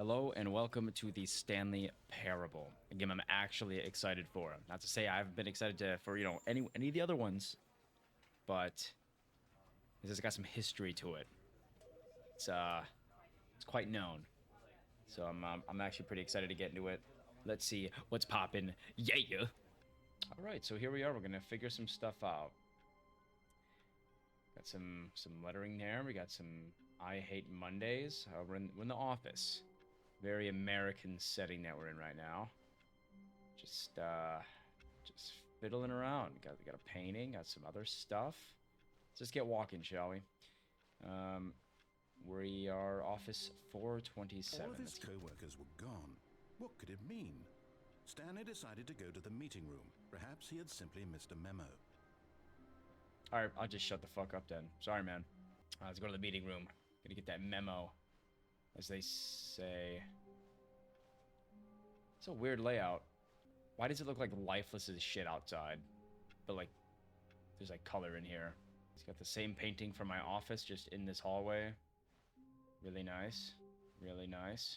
Hello and welcome to the Stanley Parable, a game I'm actually excited for. Not to say I've been excited for any of the other ones, but this has got some history to it. It's quite known, so I'm actually pretty excited to get into it. Let's see what's poppin'. Yeah. All right, so here we are. We're gonna figure some stuff out. Got some lettering there. We got some I hate Mondays. We're in the office. Very American setting that we're in right now. Just fiddling around. We got a painting, got some other stuff. Let's just get walking, shall we? We are office 427. All of his co-workers were gone. What could it mean? Stanley decided to go to the meeting room. Perhaps he had simply missed a memo. Alright, I'll just shut the fuck up then. Sorry, man. Let's go to the meeting room. Gotta get that memo. As they say. It's a weird layout. Why does it look like lifeless as shit outside? But like, there's like color in here. It's got the same painting from my office just in this hallway. Really nice. Really nice.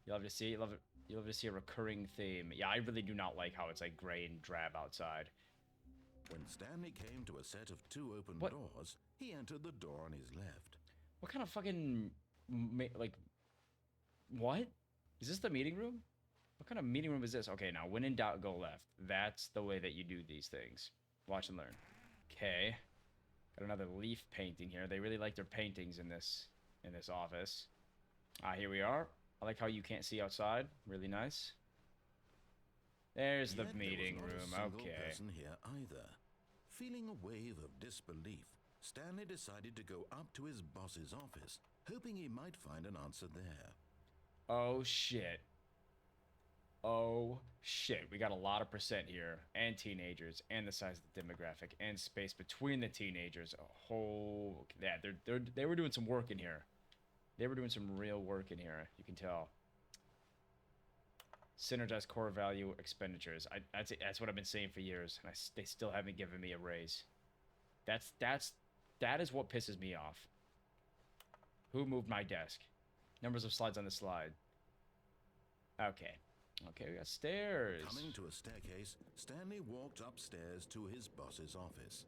You'll have to see, you'll have to see a recurring theme. Yeah, I really do not like how it's like gray and drab outside. When Stanley came to a set of two open doors, he entered the door on his left. What kind of fucking, like, what? Is this the meeting room? What kind of meeting room is this? Okay, now, when in doubt, go left. That's the way that you do these things. Watch and learn. Okay. Got another leaf painting here. They really like their paintings in this office. Here we are. I like how you can't see outside. Really nice. There's the meeting room. Okay. Person here either. Feeling a wave of disbelief, Stanley decided to go up to his boss's office, hoping he might find an answer there. Oh, shit. Oh, shit. We got a lot of percent here. And teenagers. And the size of the demographic. And space between the teenagers. A whole... Yeah, they were doing some work in here. They were doing some real work in here. You can tell. Synergize core value expenditures. That's what I've been saying for years. And they still haven't given me a raise. That is what pisses me off. Who moved my desk? Numbers of slides on the slide. Okay. Okay, we got stairs. Coming to a staircase, Stanley walked upstairs to his boss's office.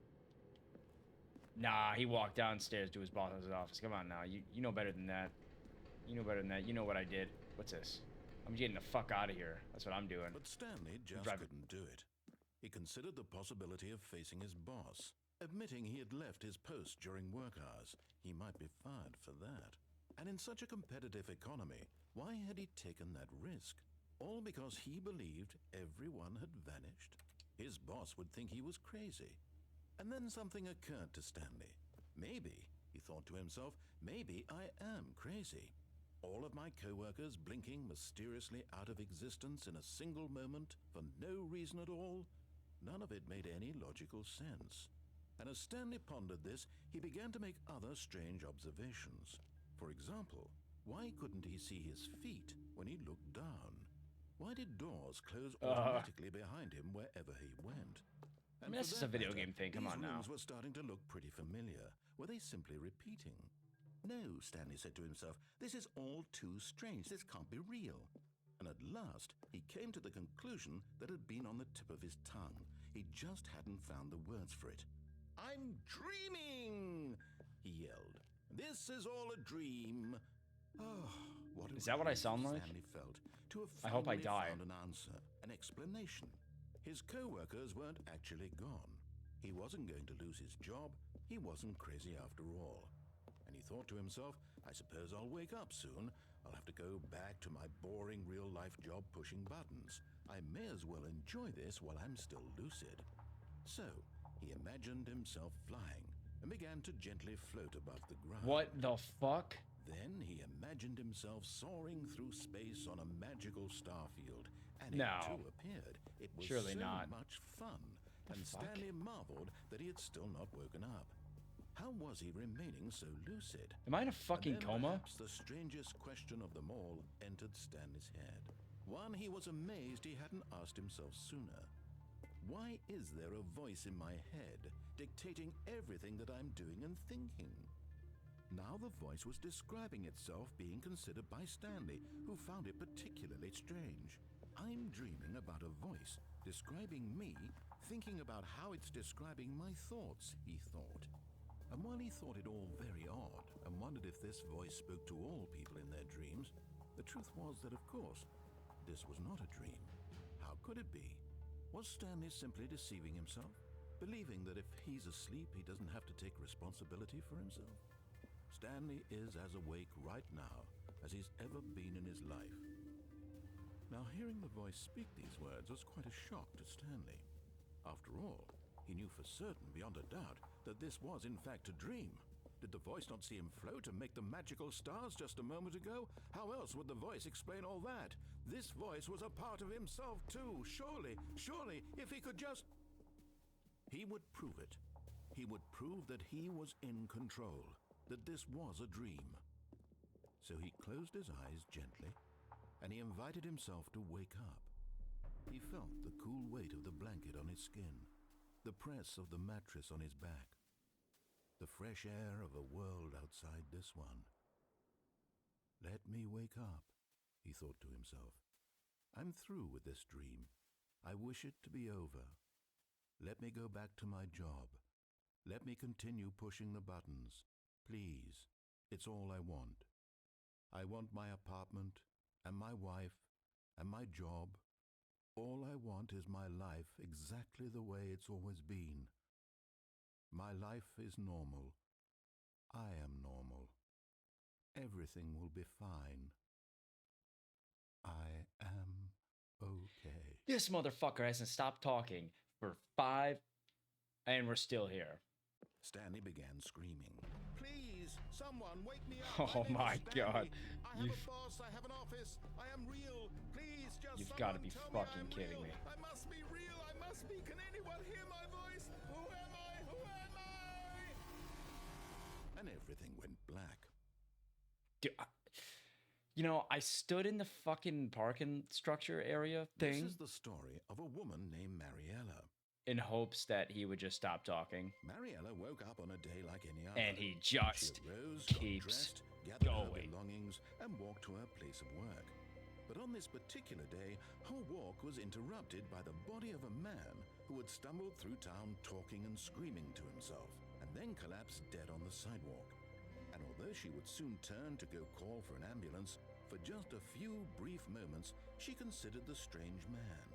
Nah, he walked downstairs to his boss's office. Come on now. You know better than that. You know better than that. You know what I did. What's this? I'm getting the fuck out of here. That's what I'm doing. But Stanley just couldn't do it. He considered the possibility of facing his boss. Admitting he had left his post during work hours, he might be fired for that. And in such a competitive economy, why had he taken that risk? All because he believed everyone had vanished? His boss would think he was crazy. And then something occurred to Stanley. Maybe, he thought to himself, maybe I am crazy. All of my co-workers blinking mysteriously out of existence in a single moment for no reason at all? None of it made any logical sense. And as Stanley pondered this, he began to make other strange observations. For example, why couldn't he see his feet when he looked down? Why did doors close automatically behind him wherever he went? I mean, that's just a video game thing. Come on now. These rooms were starting to look pretty familiar. Were they simply repeating? No, Stanley said to himself, this is all too strange. This can't be real. And at last, he came to the conclusion that had been on the tip of his tongue. He just hadn't found the words for it. I'm dreaming, he yelled. This is all a dream. Oh, what is that what I sound like? Stanley felt to have I hope I die. Found an answer, an explanation. His co-workers weren't actually gone. He wasn't going to lose his job. He wasn't crazy after all. And he thought to himself, I suppose I'll wake up soon. I'll have to go back to my boring real-life job pushing buttons. I may as well enjoy this while I'm still lucid. So, he imagined himself flying and began to gently float above the ground. What the fuck? Then he imagined himself soaring through space on a magical starfield, and no. It too appeared. It was surely so not. Much fun, and Stanley marveled that he had still not woken up. How was he remaining so lucid? Am I in a fucking coma? Perhaps the strangest question of them all entered Stanley's head. One he was amazed he hadn't asked himself sooner. Why is there a voice in my head dictating everything that I'm doing and thinking? Now the voice was describing itself being considered by Stanley, who found it particularly strange. I'm dreaming about a voice describing me, thinking about how it's describing my thoughts, he thought. And while he thought it all very odd and wondered if this voice spoke to all people in their dreams, the truth was that, of course, this was not a dream. How could it be? Was Stanley simply deceiving himself, believing that if he's asleep, he doesn't have to take responsibility for himself? Stanley is as awake right now as he's ever been in his life. Now, hearing the voice speak these words was quite a shock to Stanley. After all, he knew for certain, beyond a doubt, that this was in fact a dream. Did the voice not see him float and make the magical stars just a moment ago? How else would the voice explain all that? This voice was a part of himself too. Surely, if he could just... He would prove it. He would prove that he was in control, that this was a dream. So he closed his eyes gently, and he invited himself to wake up. He felt the cool weight of the blanket on his skin, the press of the mattress on his back, the fresh air of a world outside this one. Let me wake up, he thought to himself. I'm through with this dream. I wish it to be over. Let me go back to my job. Let me continue pushing the buttons. Please, it's all I want. I want my apartment, and my wife, and my job. All I want is my life exactly the way it's always been. My life is normal. I am normal. Everything will be fine. I am okay. This motherfucker hasn't stopped talking for 5, and we're still here. Stanley began screaming. Please, someone wake me up. Oh my God. I have a boss, I have an office, I am real. Please, just You've got to be fucking kidding me. I must be real, I must be. Can anyone hear my voice? Who am I? Who am I? And everything went black. Dude, I stood in the fucking parking structure area thing. This is the story of a woman named Mariella. In hopes that he would just stop talking. Mariella woke up on a day like any other. And he just she arose, keeps got dressed, gathered her going. belongings, and walked to her place of work. But on this particular day, her walk was interrupted by the body of a man who had stumbled through town talking and screaming to himself, and then collapsed dead on the sidewalk. And although she would soon turn to go call for an ambulance, for just a few brief moments, she considered the strange man.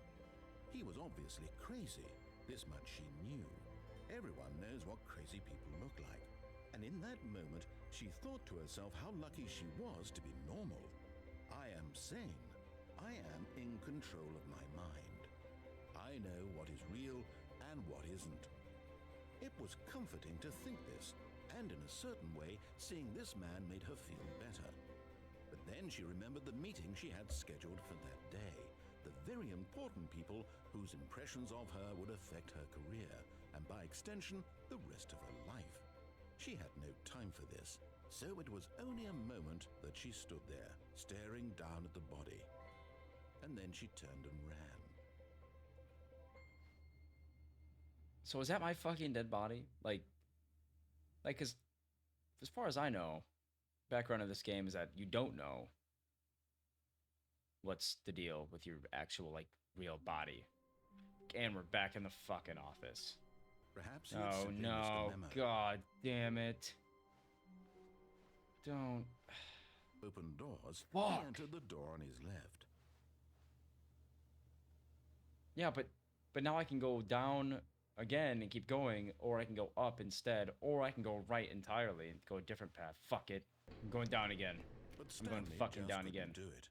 He was obviously crazy. This much she knew. Everyone knows what crazy people look like. And in that moment, she thought to herself how lucky she was to be normal. I am sane. I am in control of my mind. I know what is real and what isn't. It was comforting to think this, and in a certain way, seeing this man made her feel better. But then she remembered the meeting she had scheduled for that day. The very important people whose impressions of her would affect her career, and by extension, the rest of her life. She had no time for this, so it was only a moment that she stood there, staring down at the body. And then she turned and ran. So is that my fucking dead body? Cause as far as I know, background of this game is that you don't know what's the deal with your actual, real body. And we're back in the fucking office. Perhaps he had Oh simply missed a no, memo. God damn it. Don't. Open doors. Fuck. He entered the door on his left. Yeah, but now I can go down again and keep going, or I can go up instead, or I can go right entirely and go a different path. Fuck it. I'm going down again. But I'm going Stanley fucking just down couldn't again. do it.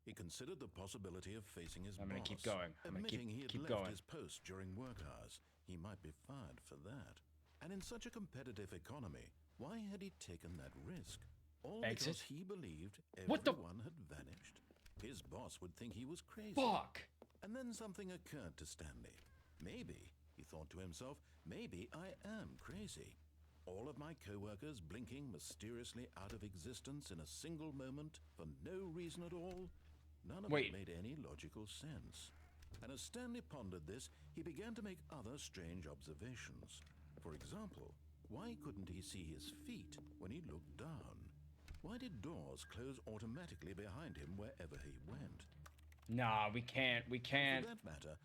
He considered the possibility of facing his I'm gonna boss, keep going. I'm gonna admitting he had keep left going. his post during work hours. He might be fired for that. And in such a competitive economy, why had he taken that risk? All Exit? because he believed What the- everyone had vanished. His boss would think he was crazy. Fuck! And then something occurred to Stanley. Maybe, he thought to himself, maybe I am crazy. All of my co-workers blinking mysteriously out of existence in a single moment for no reason at all. None of Wait. it made any logical sense. And as Stanley pondered this, he began to make other strange observations. For example, Why couldn't he see his feet when he looked down? Why did doors close automatically behind him wherever he went? Nah, we can't. We can't. For that matter,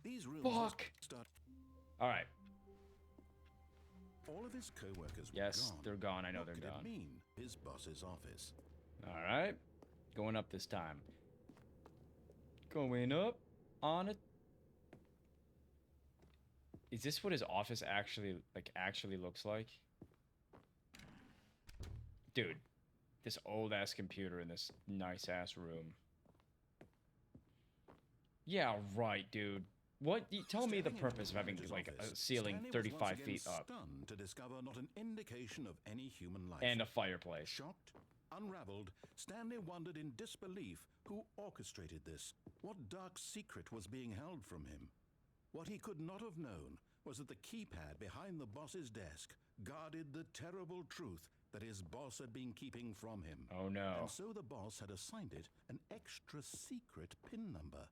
these rooms Fuck. start. All right. All of his co-workers were Yes, gone. they're gone. I know What they're could gone. it mean? His boss's office. All right. Going up this time. Going up on it. Is this what his office actually looks like? Dude, this old ass computer in this nice ass room. Yeah, right, dude. What? Tell me the Standing in purpose of the having manager's like a office, ceiling Stanley was 35 once again feet up stunned to discover not an indication of any human life. and a fireplace. Shocked, unraveled, Stanley wondered in disbelief who orchestrated this. What dark secret was being held from him? What he could not have known was that the keypad behind the boss's desk guarded the terrible truth that his boss had been keeping from him. Oh no. And so the boss had assigned it an extra secret PIN number,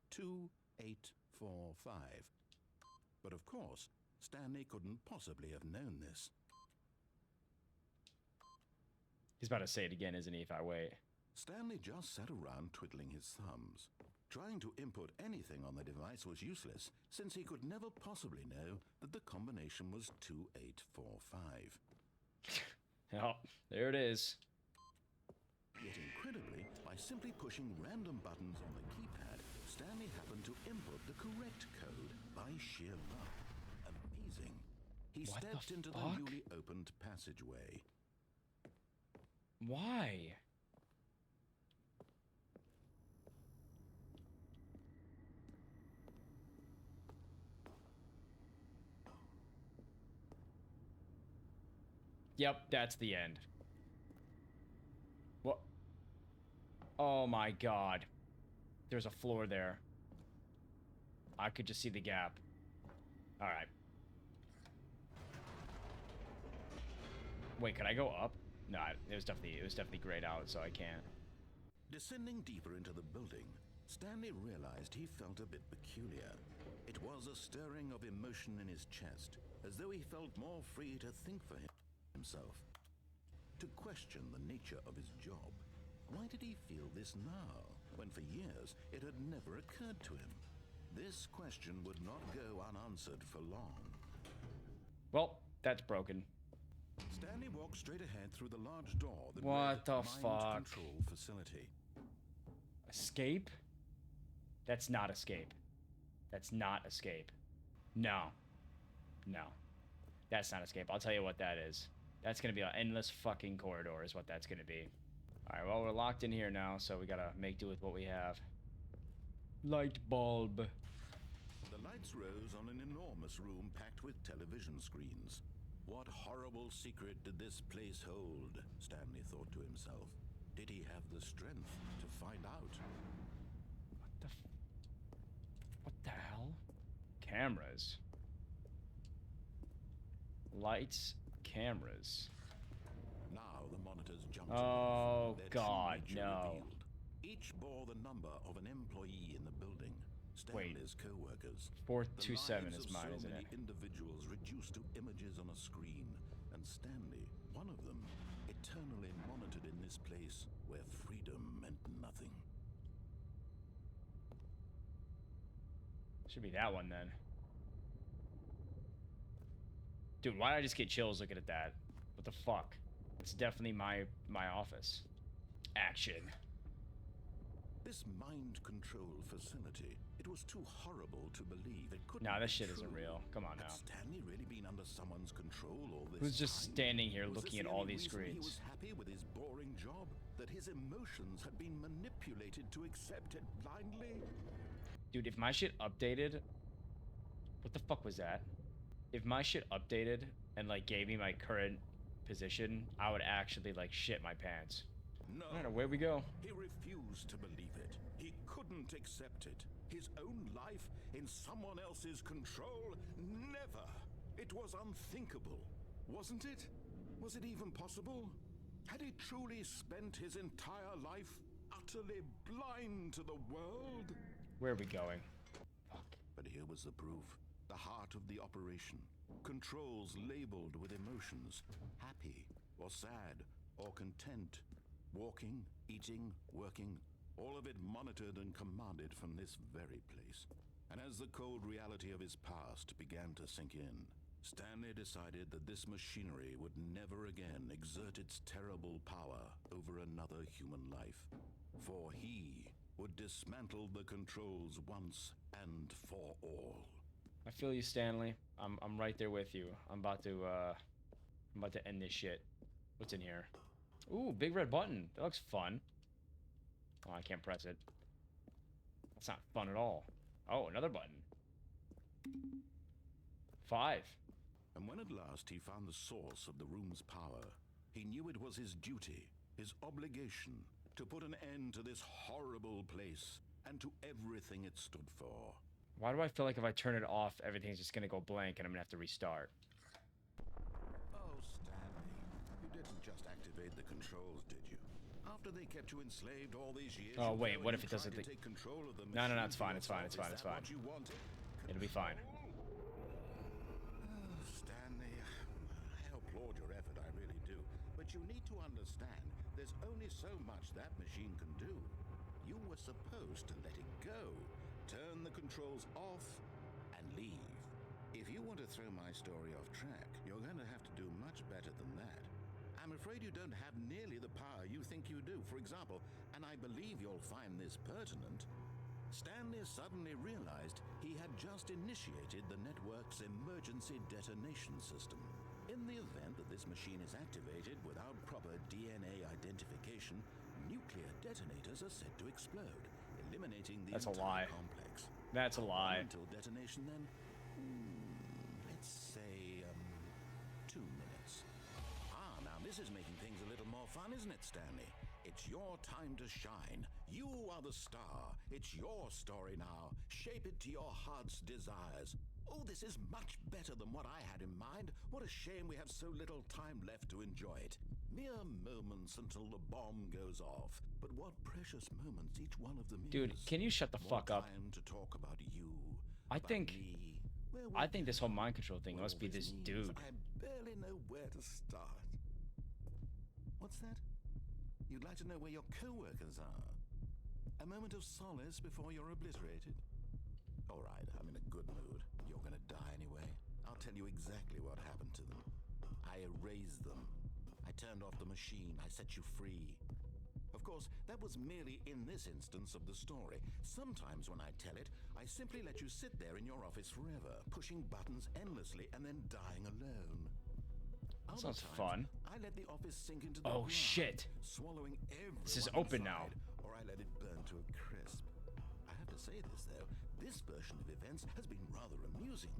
2845. But of course, Stanley couldn't possibly have known this. He's about to say it again, isn't he, if I wait? Stanley just sat around twiddling his thumbs. Trying to input anything on the device was useless, since he could never possibly know that the combination was 2845. Oh, there it is. Yet incredibly, by simply pushing random buttons on the keypad, Stanley happened to input the correct code by sheer luck. Amazing. He What the stepped into the fuck? newly opened passageway. Why? Yep, that's the end. What? Oh my god. There's a floor there. I could just see the gap. Alright. Wait, could I go up? No, it was definitely grayed out, so I can't. Descending deeper into the building, Stanley realized he felt a bit peculiar. It was a stirring of emotion in his chest, as though he felt more free to think for himself, to question the nature of his job. Why did he feel this now, when for years it had never occurred to him? This question would not go unanswered for long. Well, that's broken. Stanley walked straight ahead through the large door that What read the Mind fuck? Control Facility. Escape? That's not escape. That's not escape. No. No. That's not escape. I'll tell you what that is. That's gonna be an endless fucking corridor is what that's gonna be. Alright, well, we're locked in here now, so we gotta make do with what we have. Light bulb. The lights rose on an enormous room packed with television screens. What horrible secret did this place hold? Stanley thought to himself. Did he have the strength to find out? What the hell? Cameras. Lights, cameras. Now the monitors jumped Oh, their true God, nature no. revealed. Each bore the number of an employee in the building. Stanley's co-workers. 427 The is lives of mine, so isn't many it? individuals reduced to images on a screen, and Stanley, one of them, eternally monitored in this place where freedom meant nothing. Should be that one then. Dude, why did I just get chills looking at that? What the fuck? It's definitely my office. Action. This mind control facility, it was too horrible to believe. It couldn't Nah, this be shit isn't true. real. Come on Had now. Stanley really been under someone's control all this Who's just time? standing here Was looking this at the all only these reason He screens? was happy with his boring job? That his emotions had been manipulated to accept it blindly? Dude, if my shit updated... What the fuck was that? If my shit updated and, like, gave me my current position, I would actually, like, shit my pants. No. Alright, away we go. He refused to believe it. He couldn't accept it. His own life in someone else's control? Never. It was unthinkable. Wasn't it? Was it even possible? Had he truly spent his entire life utterly blind to the world? Where are we going? But here was the proof. the heart of the operation. Controls labeled with emotions, happy or sad or content. Walking, eating, working, all of it monitored and commanded from this very place. And as the cold reality of his past began to sink in, Stanley decided that this machinery would never again exert its terrible power over another human life. For he would dismantle the controls once and for all. I feel you, Stanley. I'm right there with you. I'm about to end this shit. What's in here? Ooh, big red button. That looks fun. Oh, I can't press it. That's not fun at all. Oh, another button. 5. And when at last he found the source of the room's power, he knew it was his duty, his obligation, to put an end to this horrible place and to everything it stood for. Why do I feel like if I turn it off, everything's just gonna go blank and I'm gonna have to restart? Oh, Stanley, you didn't just activate the controls, did you? After they kept you enslaved all these years. Oh wait, what if it doesn't? Take control of the No, no, no, machine it's fine, for it's fine, it's yourself? fine, Is it's that fine. what you wanted? It'll be fine. Stanley, I applaud your effort, I really do. But you need to understand, there's only so much that machine can do. You were supposed to let it go, turn the controls off, and leave. If you want to throw my story off track, you're going to have to do much better than that. I'm afraid you don't have nearly the power you think you do. For example, and I believe you'll find this pertinent, Stanley suddenly realized he had just initiated the network's emergency detonation system. In the event that this machine is activated without proper DNA identification, nuclear detonators are said to explode, eliminating the That's a entire lie. complex. That's a lie. Until detonation then? Let's say, 2 minutes. Ah, now this is making things a little more fun, isn't it, Stanley? It's your time to shine. You are the star. It's your story now. Shape it to your heart's desires. Oh, this is much better than what I had in mind. What a shame we have so little time left to enjoy it. Mere moments until the bomb goes off. But what precious moments each one of them is. Dude, can you shut the fuck up? Time to talk about you. I about think me. I think this whole mind control thing What must all be this means, dude. I barely know where to start. What's that? You'd like to know where your co-workers are? A moment of solace before you're obliterated? All right, I'm in a good mood. You're gonna die anyway. I'll tell you exactly what happened to them. I erased them. I turned off the machine. I set you free. Of course, that was merely in this instance of the story. Sometimes when I tell it, I simply let you sit there in your office forever, pushing buttons endlessly and then dying alone. That Other sounds times, fun. I let the office sink into the Oh, ground, shit. swallowing everyone This is open now. inside, or I let it burn to a crisp. I have to say this though, this version of events has been rather amusing.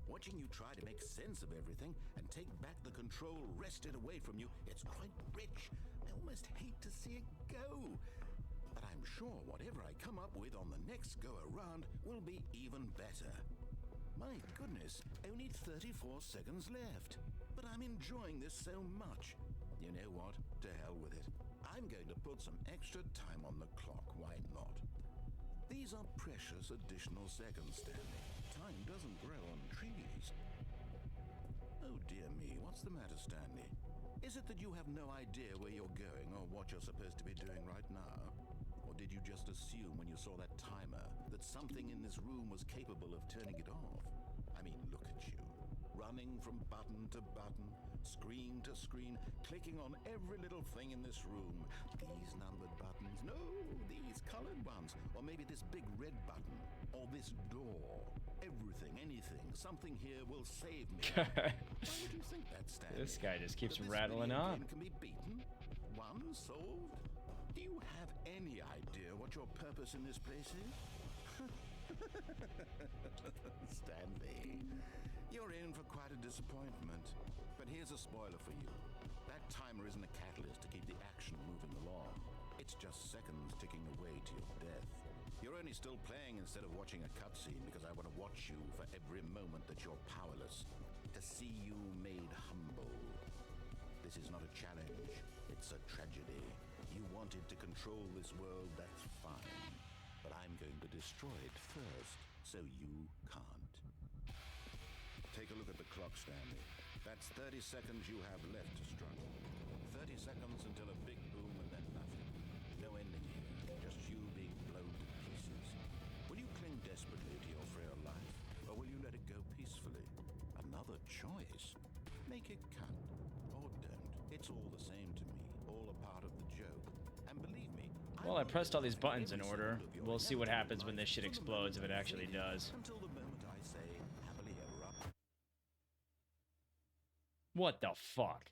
Watching you try to make sense of everything and take back the control wrested away from you, it's quite rich. I almost hate to see it go. But I'm sure whatever I come up with on the next go around will be even better. My goodness, only 34 seconds left. But I'm enjoying this so much. You know what? To hell with it. I'm going to put some extra time on the clock. Why not? These are precious additional seconds, Stanley. Time doesn't grow on trees. Oh dear me, what's the matter, Stanley? Is it that you have no idea where you're going or what you're supposed to be doing right now? Or did you just assume when you saw that timer that something in this room was capable of turning it off? I mean, look at you. Running from button to button, screen to screen, clicking on every little thing in this room. These numbered buttons, no, these colored ones. Or maybe this big red button, or this door. Everything, anything, something here will save me. Why would you think that, Stanley? This guy just keeps That this rattling video on. game can be beaten? Won? Solved? Do you have any idea what your purpose in this place is? Stanley, you're in for quite a disappointment. But here's a spoiler for you. That timer isn't a catalyst to keep the action moving along. It's just seconds ticking away to your death. You're only still playing instead of watching a cutscene because I want to watch you for every moment that you're powerless. To see you made humble. This is not a challenge. It's a tragedy. You wanted to control this world, that's fine. But I'm going to destroy it first, so you can't. Take a look at the clock, Stanley. That's 30 seconds you have left to struggle. 30 seconds until a big boom and then nothing. No ending here, just you being blown to pieces. Will you cling desperately to your frail life, or will you let it go peacefully? Another choice. Make it count, or don't. It's all the same to me, all a part of the joke. And believe me, Well, I pressed all these buttons in order. We'll see what happens when this shit explodes, if it actually does. until the moment I say happily ever after. What the fuck?